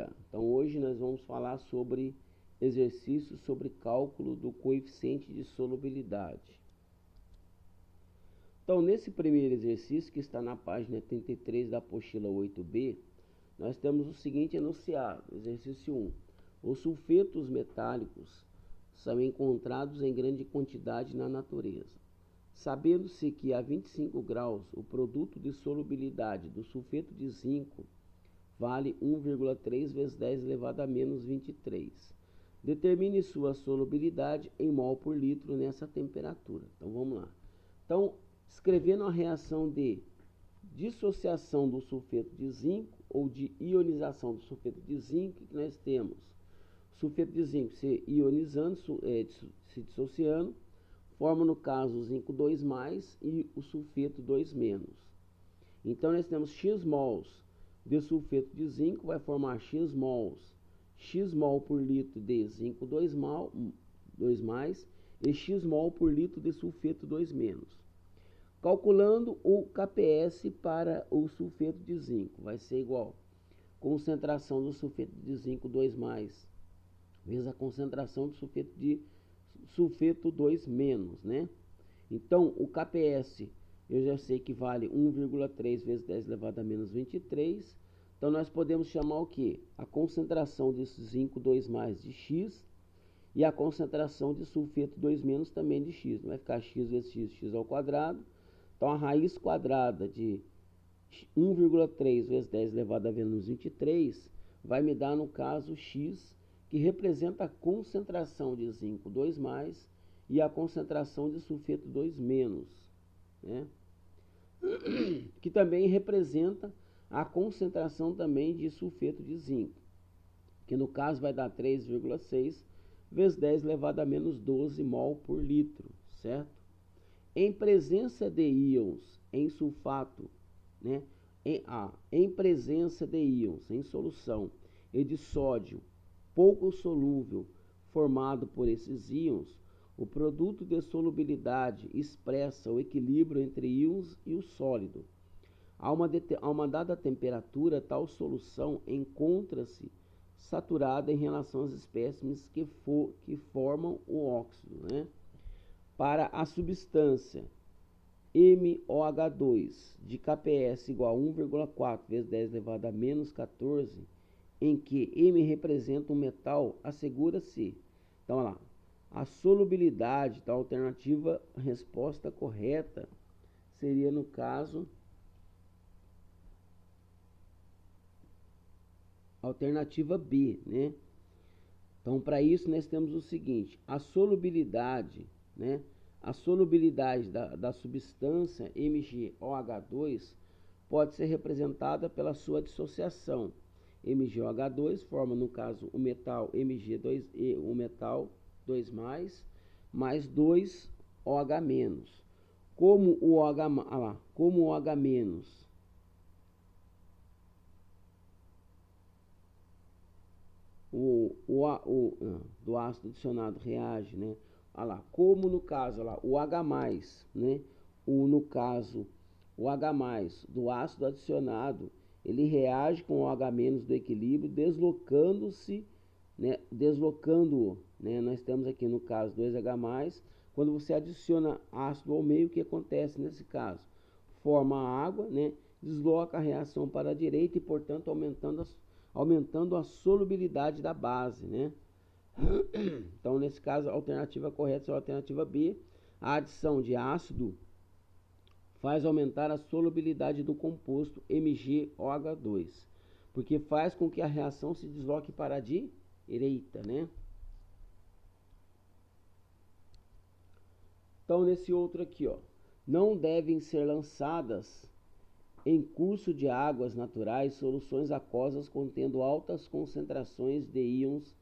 dia! Então hoje nós vamos falar sobre exercícios sobre cálculo do coeficiente de solubilidade. Então nesse primeiro exercício, que está na página 33 da apostila 8B, nós temos o seguinte enunciado: exercício 1. Os sulfetos metálicos são encontrados em grande quantidade na natureza. Sabendo-se que a 25 graus o produto de solubilidade do sulfeto de zinco vale 1,3 vezes 10 elevado a menos 23. Determine sua solubilidade em mol por litro nessa temperatura. Então vamos lá. Então, escrevendo a reação de dissociação do sulfeto de zinco ou de ionização do sulfeto de zinco, que nós temos o sulfeto de zinco se ionizando, se dissociando, forma no caso o zinco 2+, e o sulfeto 2-. Então nós temos X mols de sulfeto de zinco, vai formar X mol por litro de zinco 2+, e X mol por litro de sulfeto 2-. Calculando o KPS para o sulfeto de zinco, vai ser igual concentração do sulfeto de zinco 2+, vezes a concentração do sulfeto 2-, né? Então, o KPS, eu já sei que vale 1,3 vezes 10 elevado a menos 23. Então, nós podemos chamar o quê? A concentração de zinco 2+ de X e a concentração de sulfeto 2- também de X. Vai ficar X vezes X ao quadrado. Então, a raiz quadrada de 1,3 vezes 10 elevado a menos 23 vai me dar, no caso, X, que representa a concentração de zinco 2+, e a concentração de sulfeto 2-, né? Que também representa a concentração também de sulfeto de zinco, que no caso vai dar 3,6 vezes 10 elevado a menos 12 mol por litro, certo? Em presença de íons em sulfato, né? Em presença de íons em solução e de sódio pouco solúvel formado por esses íons, o produto de solubilidade expressa o equilíbrio entre íons e o sólido. A uma dada temperatura, tal solução encontra-se saturada em relação às espécimes que formam o óxido, né? Para a substância MOH2 de KPS igual a 1,4 vezes 10 elevado a menos 14, em que M representa um metal, assegura-se. Então, olha lá, a solubilidade da alternativa resposta correta seria, no caso, alternativa B, né? Então, para isso, nós temos o seguinte: a solubilidade, né? A solubilidade da substância MgOH2 pode ser representada pela sua dissociação. MgOH2 forma, no caso, o metal Mg2 e o metal 2+, mais 2OH-. Como o OH, como o OH- do ácido adicionado reage, né? Olha lá, como no caso, olha lá, o H+, né? No caso, o H+ do ácido adicionado, ele reage com o OH- do equilíbrio, deslocando-se, né? Deslocando-o, né? Nós temos aqui no caso 2H+, quando você adiciona ácido ao meio, o que acontece nesse caso? Forma a água, né? Desloca a reação para a direita e, portanto, aumentando a solubilidade da base, né? Então, nesse caso, a alternativa correta é a alternativa B. A adição de ácido faz aumentar a solubilidade do composto MgOH2, porque faz com que a reação se desloque para a direita, né? Então, nesse outro aqui, ó, não devem ser lançadas em curso de águas naturais soluções aquosas contendo altas concentrações de íons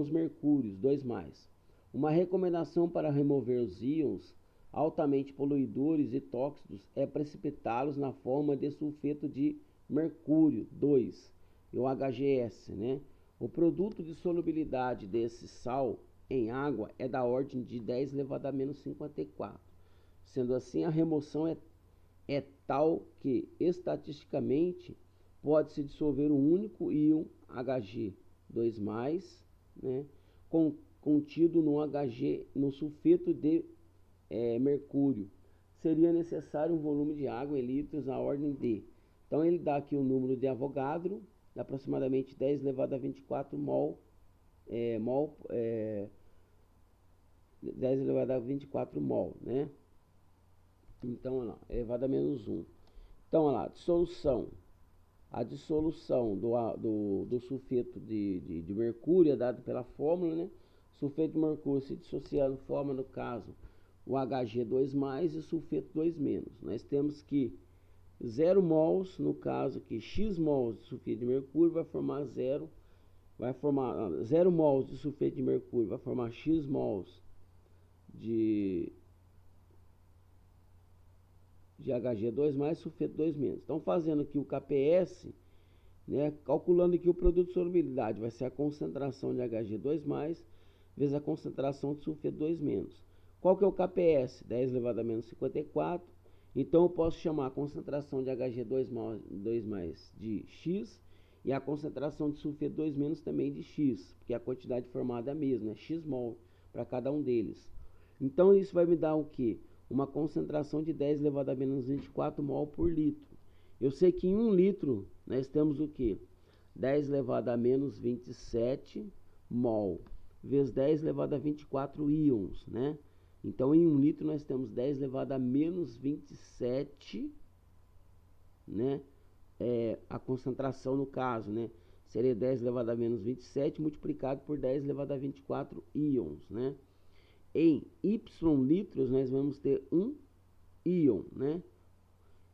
mercúrios 2+. Uma recomendação para remover os íons altamente poluidores e tóxicos é precipitá-los na forma de sulfeto de mercúrio 2, e o HGS, né? O produto de solubilidade desse sal em água é da ordem de 10 elevado a menos 54. Sendo assim, a remoção é tal que, estatisticamente, pode-se dissolver um único íon Hg2+, né, contido no Hg, no sulfeto de mercúrio. Seria necessário um volume de água em litros na ordem de... Então, ele dá aqui o número de Avogadro, aproximadamente 10 elevado a 24 mol, 10 elevado a 24 mol, né? Então, olha lá, elevado a menos 1. Então, olha lá, dissolução. A dissolução do sulfeto de mercúrio é dado pela fórmula, né? Sulfeto de mercúrio se dissociando forma, no caso, o Hg2+, e o sulfeto 2-. Nós temos que 0 mols, no caso que x mols de sulfeto de mercúrio vai formar 0 mols de sulfeto de mercúrio vai formar x mols de Hg2+, sulfeto 2-. Então, fazendo aqui o KPS, né, calculando aqui o produto de solubilidade, vai ser a concentração de Hg2+, vezes a concentração de sulfeto 2-. Qual que é o KPS? 10 elevado a menos 54. Então, eu posso chamar a concentração de Hg2+ de x e a concentração de sulfeto 2- também de x, porque a quantidade formada é a mesma, é x mol para cada um deles. Então, isso vai me dar o quê? Uma concentração de 10 elevado a menos 24 mol por litro. Eu sei que em 1 litro nós temos o quê? 10 elevado a menos 27 mol, vezes 10 elevado a 24 íons, né? Então, em 1 litro nós temos 10 elevado a menos 27, né? A concentração no caso, né? Seria 10 elevado a menos 27 multiplicado por 10 elevado a 24 íons, né? Em Y litros nós vamos ter 1 íon, né?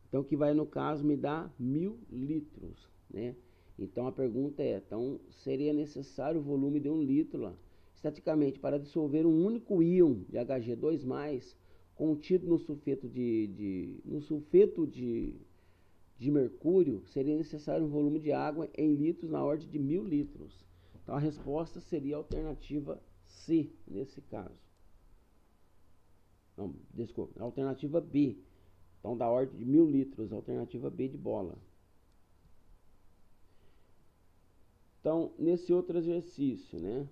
Então, que vai no caso me dar 1000 litros, né? Então, a pergunta é, então, seria necessário o volume de 1 litro lá. Estaticamente, para dissolver um único íon de Hg2+, contido no sulfeto de mercúrio, seria necessário um volume de água em litros na ordem de 1000 litros. Então, a resposta seria a alternativa C, nesse caso. Não, desculpa, a alternativa B. Então, da ordem de 1000 litros, alternativa B de bola. Então, nesse outro exercício, né?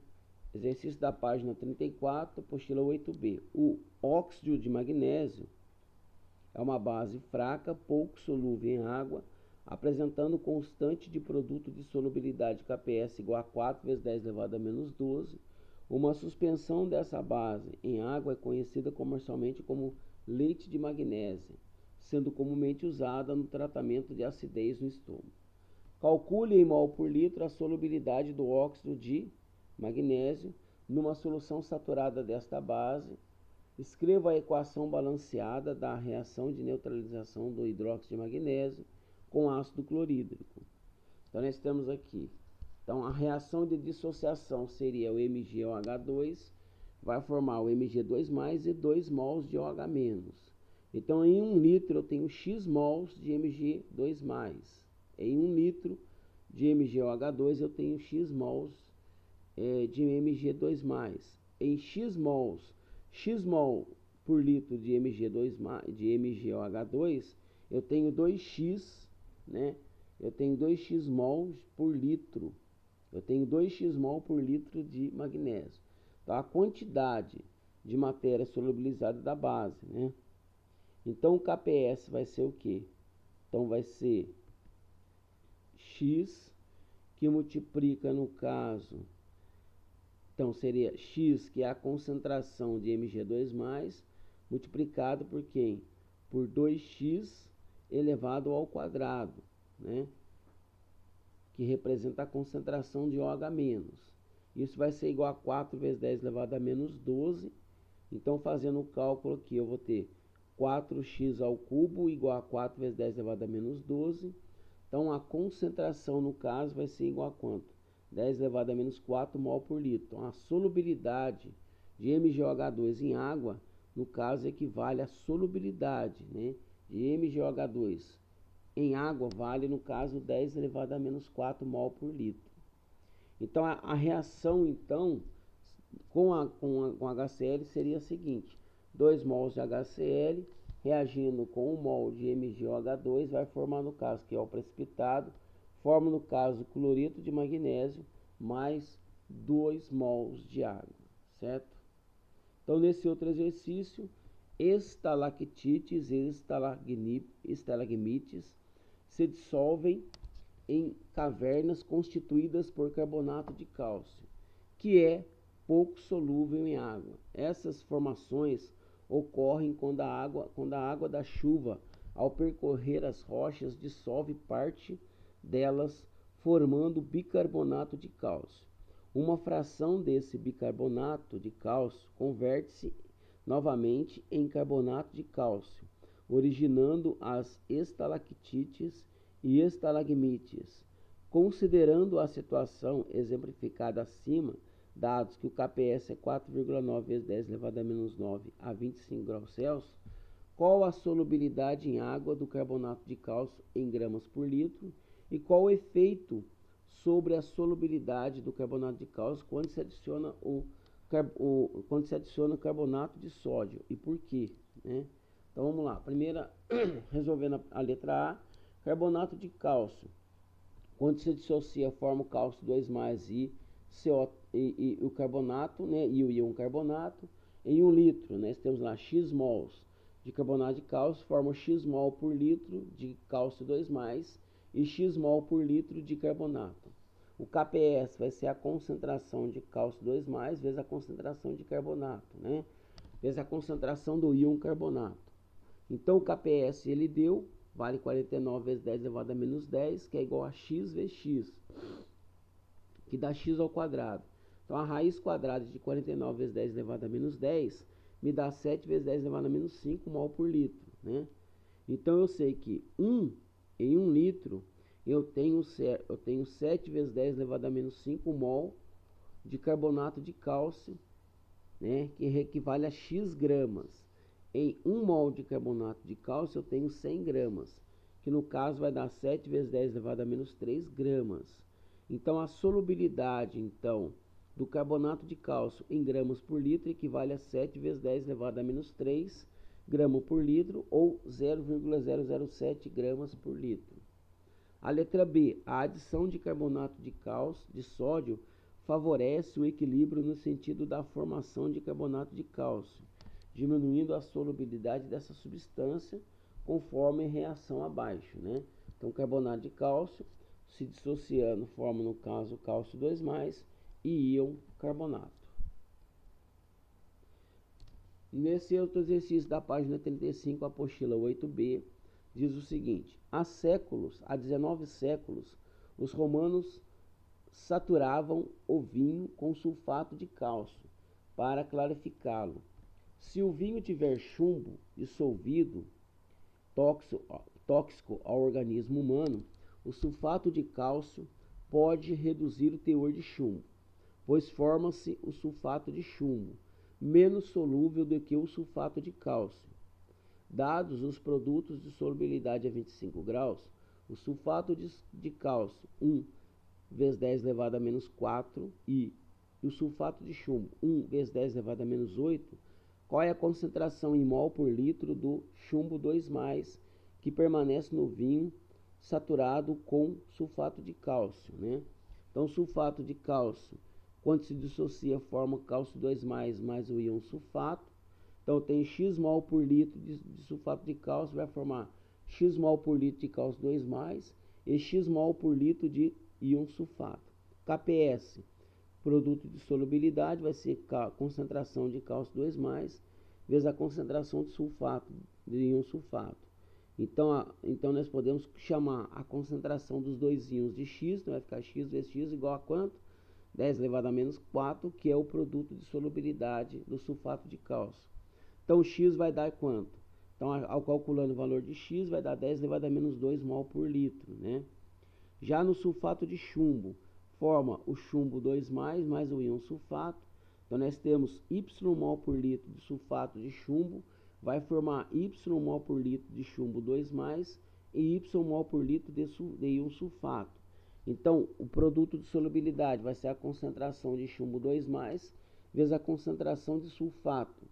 Exercício da página 34, apostila 8b. O óxido de magnésio é uma base fraca, pouco solúvel em água, apresentando constante de produto de solubilidade KPS igual a 4 vezes 10 elevado a menos 12. Uma suspensão dessa base em água é conhecida comercialmente como leite de magnésio, sendo comumente usada no tratamento de acidez no estômago. Calcule em mol por litro a solubilidade do óxido de magnésio numa solução saturada desta base. Escreva a equação balanceada da reação de neutralização do hidróxido de magnésio com ácido clorídrico. Então, nós temos aqui. Então, a reação de dissociação seria o MgOH2, vai formar o Mg2+, e 2 mols de OH-. Então, em 1 litro eu tenho X mols de Mg2+. Em 1 litro de MgOH2 eu tenho X mols de Mg2+. Em X mol por litro de MgOH2, eu tenho 2x, né? Eu tenho 2x mols por litro. Eu tenho 2x mol por litro de magnésio. Então, a quantidade de matéria solubilizada da base, né? Então, o KPS vai ser o quê? Então, vai ser X, que multiplica, no caso, então seria X, que é a concentração de Mg2+, multiplicado por quem? Por 2x elevado ao quadrado, né? Que representa a concentração de OH-. Isso vai ser igual a 4 vezes 10 elevado a menos 12. Então, fazendo o cálculo aqui, eu vou ter 4x ao cubo igual a 4 vezes 10 elevado a menos 12. Então, a concentração, no caso, vai ser igual a quanto? 10 elevado a menos 4 mol por litro. Então, a solubilidade de MgOH2 em água, no caso, equivale à solubilidade, né, de MgOH2 em água, vale, no caso, 10 elevado a menos 4 mol por litro. Então, a reação, então, com HCl seria a seguinte: 2 mols de HCl reagindo com 1 mol de MgOH2 vai formar, no caso, que é o precipitado, forma, no caso, cloreto de magnésio mais 2 mols de água, certo? Então, nesse outro exercício, estalactites e estalagmites se dissolvem em cavernas constituídas por carbonato de cálcio, que é pouco solúvel em água. Essas formações ocorrem quando a água da chuva, ao percorrer as rochas, dissolve parte delas, formando bicarbonato de cálcio. Uma fração desse bicarbonato de cálcio converte-se novamente em carbonato de cálcio, originando as estalactites e estalagmites. Considerando a situação exemplificada acima, dados que o KPS é 4,9 vezes 10 elevado a menos 9 a 25 graus Celsius, qual a solubilidade em água do carbonato de cálcio em gramas por litro e qual o efeito sobre a solubilidade do carbonato de cálcio quando se adiciona o carbonato de sódio e por quê, né? Então vamos lá, primeira, resolvendo a letra A, carbonato de cálcio, quando se dissocia, forma o cálcio 2+, e o carbonato, né, e o íon carbonato, em 1 litro, né, temos lá X mols de carbonato de cálcio, forma X mol por litro de cálcio 2+, e X mol por litro de carbonato. O KPS vai ser a concentração de cálcio 2+, vezes a concentração de carbonato, né, vezes a concentração do íon carbonato. Então, o KPS ele deu, vale 49 vezes 10 elevado a menos 10, que é igual a x vezes x, que dá x ao quadrado. Então, a raiz quadrada de 49 vezes 10 elevado a menos 10 me dá 7 vezes 10 elevado a menos 5 mol por litro, né? Então, eu sei que em 1 litro eu tenho 7 vezes 10 elevado a menos 5 mol de carbonato de cálcio, né, que equivale a x gramas. Em 1 mol de carbonato de cálcio eu tenho 100 gramas, que no caso vai dar 7 vezes 10 elevado a menos 3 gramas. Então, a solubilidade do carbonato de cálcio em gramas por litro equivale a 7 vezes 10 elevado a menos 3 gramas por litro, ou 0,007 gramas por litro. A letra B, a adição de carbonato de sódio favorece o equilíbrio no sentido da formação de carbonato de cálcio, diminuindo a solubilidade dessa substância conforme a reação abaixo, né? Então, carbonato de cálcio se dissociando forma, no caso, cálcio 2+, e íon carbonato. Nesse outro exercício da página 35, apostila 8b, diz o seguinte: há 19 séculos, os romanos saturavam o vinho com sulfato de cálcio para clarificá-lo. Se o vinho tiver chumbo dissolvido, tóxico ao organismo humano, o sulfato de cálcio pode reduzir o teor de chumbo, pois forma-se o sulfato de chumbo, menos solúvel do que o sulfato de cálcio. Dados os produtos de solubilidade a 25 graus, o sulfato de cálcio 1 vezes 10 elevado a menos 4 e o sulfato de chumbo 1 vezes 10 elevado a menos 8, qual é a concentração em mol por litro do chumbo 2+, que permanece no vinho saturado com sulfato de cálcio, né? Então, sulfato de cálcio, quando se dissocia, forma cálcio 2+, mais o íon sulfato. Então, tem X mol por litro de sulfato de cálcio, vai formar X mol por litro de cálcio 2+, e X mol por litro de íon sulfato. KPS, produto de solubilidade, vai ser a concentração de cálcio 2+, vezes a concentração de sulfato, de íon sulfato. Então, nós podemos chamar a concentração dos dois íons de X, então vai ficar X vezes X igual a quanto? 10 elevado a menos 4, que é o produto de solubilidade do sulfato de cálcio. Então, X vai dar quanto? Então, ao calculando o valor de X, vai dar 10 elevado a menos 2 mol por litro, né? Já no sulfato de chumbo, forma o chumbo 2+, mais o íon sulfato. Então, nós temos Y mol por litro de sulfato de chumbo, vai formar Y mol por litro de chumbo 2+, e Y mol por litro de íon sulfato. Então, o produto de solubilidade vai ser a concentração de chumbo 2+, vezes a concentração de sulfato.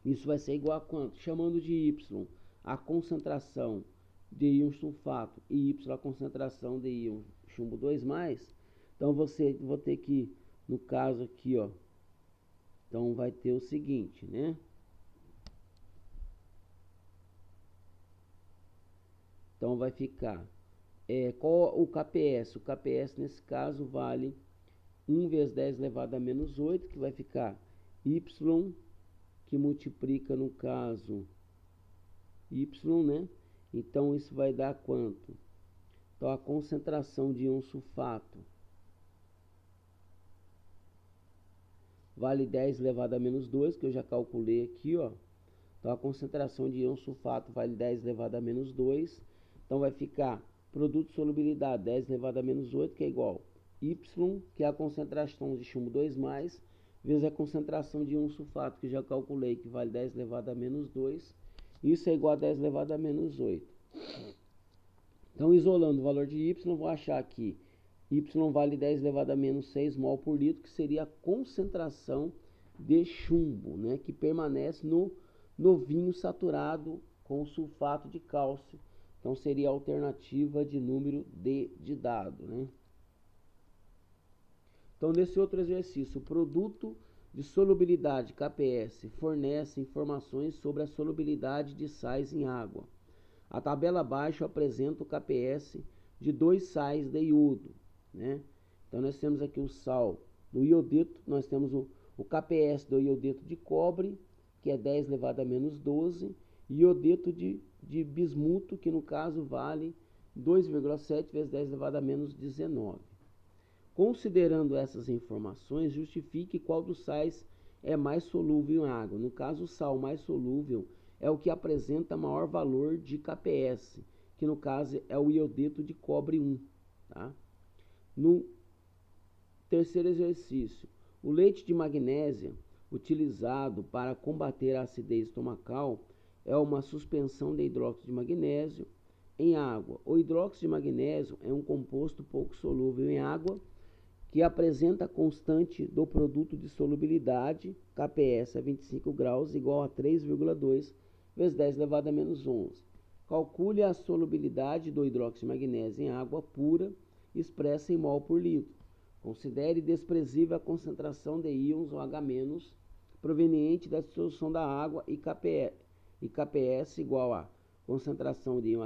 Isso vai ser igual a quanto? Chamando de Y a concentração de íon sulfato e Y a concentração de íon chumbo 2+, então vou ter que, no caso aqui, ó, então vai ter o seguinte, né? Então vai ficar, qual o KPS? O KPS nesse caso vale 1 vezes 10 elevado a menos 8, que vai ficar Y, que multiplica no caso Y, né? Então isso vai dar quanto? Então a concentração de íon sulfato vale 10 elevado a menos 2, que eu já calculei aqui, ó. Então a concentração de íon sulfato vale 10 elevado a menos 2. Então vai ficar produto de solubilidade 10 elevado a menos 8, que é igual Y, que é a concentração de chumbo 2+, vezes a concentração de íon sulfato, que eu já calculei, que vale 10 elevado a menos 2. Isso é igual a 10 elevado a menos 8. Então, isolando o valor de Y, vou achar que Y vale 10 elevado a menos 6 mol por litro, que seria a concentração de chumbo, né, que permanece no vinho saturado com sulfato de cálcio. Então, seria a alternativa de número D de dado, né? Então, nesse outro exercício, o produto de solubilidade KPS fornece informações sobre a solubilidade de sais em água. A tabela abaixo apresenta o KPS de 2 sais de iodo, né? Então, nós temos aqui o sal do iodeto, nós temos o KPS do iodeto de cobre, que é 10 elevado a menos 12, e iodeto de bismuto, que no caso vale 2,7 vezes 10 elevado a menos 19. Considerando essas informações, justifique qual dos sais é mais solúvel em água. No caso, o sal mais solúvel é o que apresenta maior valor de KPS, que no caso é o iodeto de cobre 1. Tá? No terceiro exercício, o leite de magnésia utilizado para combater a acidez estomacal é uma suspensão de hidróxido de magnésio em água. O hidróxido de magnésio é um composto pouco solúvel em água, que apresenta a constante do produto de solubilidade, KPS a 25 graus, igual a 3,2 vezes 10 elevado a menos 11. Calcule a solubilidade do hidróxido de magnésio em água pura, expressa em mol por litro. Considere desprezível a concentração de íons OH- proveniente da dissolução da água e KPS igual a concentração de íon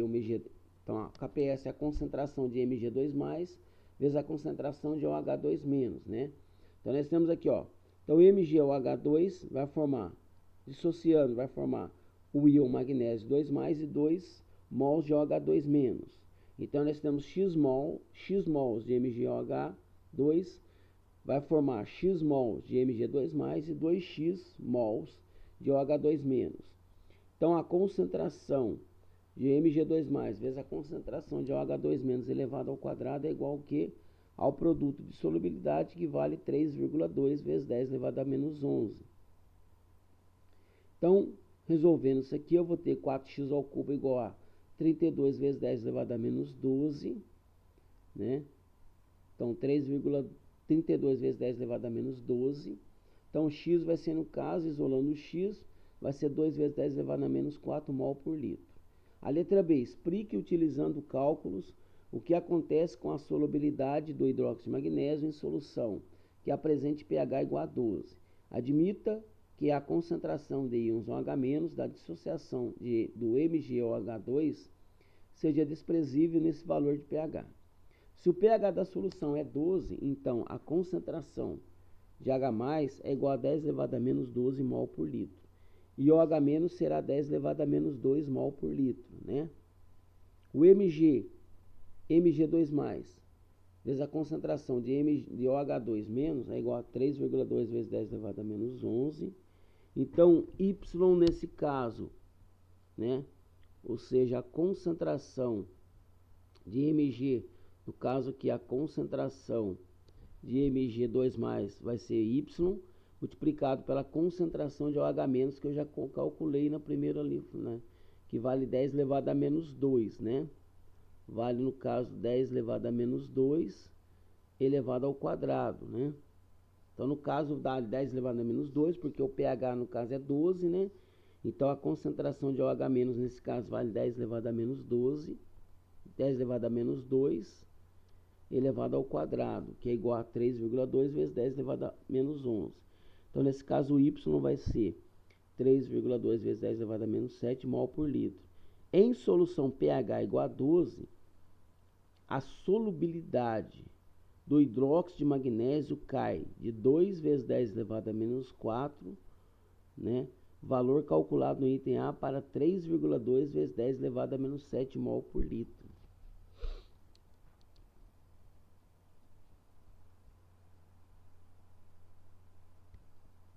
Mg. Então, a KPS é a concentração de Mg2+, vezes a concentração de OH2-, né? Então, nós temos aqui, ó. Então, MgOH2 vai formar, dissociando, vai formar o íon magnésio 2+, e 2 mols de OH2-. Então, nós temos X mols de MgOH2, vai formar X mols de Mg2+, e 2x mols de OH2-. Então, a concentração de Mg2+, vezes a concentração de OH2- elevado ao quadrado é igual ao produto de solubilidade, que vale 3,2 vezes 10 elevado a menos 11. Então, resolvendo isso aqui, eu vou ter 4x ao cubo igual a 32 vezes 10 elevado a menos 12, né? Então, 3,32 vezes 10 elevado a menos 12. Então, x vai ser, no caso, isolando o x, vai ser 2 vezes 10 elevado a menos 4 mol por litro. A letra B, explique utilizando cálculos o que acontece com a solubilidade do hidróxido de magnésio em solução que apresente pH igual a 12. Admita que a concentração de íons OH- da dissociação do MgOH2 seja desprezível nesse valor de pH. Se o pH da solução é 12, então a concentração de H+ é igual a 10 elevado a menos 12 mol por litro. E OH- será 10 elevado a menos 2 mol por litro, né? O Mg2+, vezes a concentração de OH2- é igual a 3,2 vezes 10 elevado a menos 11. Então, Y nesse caso, né? Ou seja, a concentração de Mg, no caso aqui a concentração de Mg2+, vai ser Y, multiplicado pela concentração de OH- que eu já calculei na primeira ali, né? Que vale 10 elevado a menos 2, né? Vale, no caso, 10 elevado a menos 2 elevado ao quadrado, né? Então, no caso, dá 10 elevado a menos 2, porque o pH, no caso, é 12, né? Então, a concentração de OH- nesse caso vale 10 elevado a menos 12, 10 elevado a menos 2, elevado ao quadrado, que é igual a 3,2 vezes 10 elevado a menos 11. Então, nesse caso, o Y vai ser 3,2 vezes 10 elevado a menos 7 mol por litro. Em solução pH igual a 12, a solubilidade do hidróxido de magnésio cai de 2 vezes 10 elevado a menos 4, né? Valor calculado no item A para 3,2 vezes 10 elevado a menos 7 mol por litro.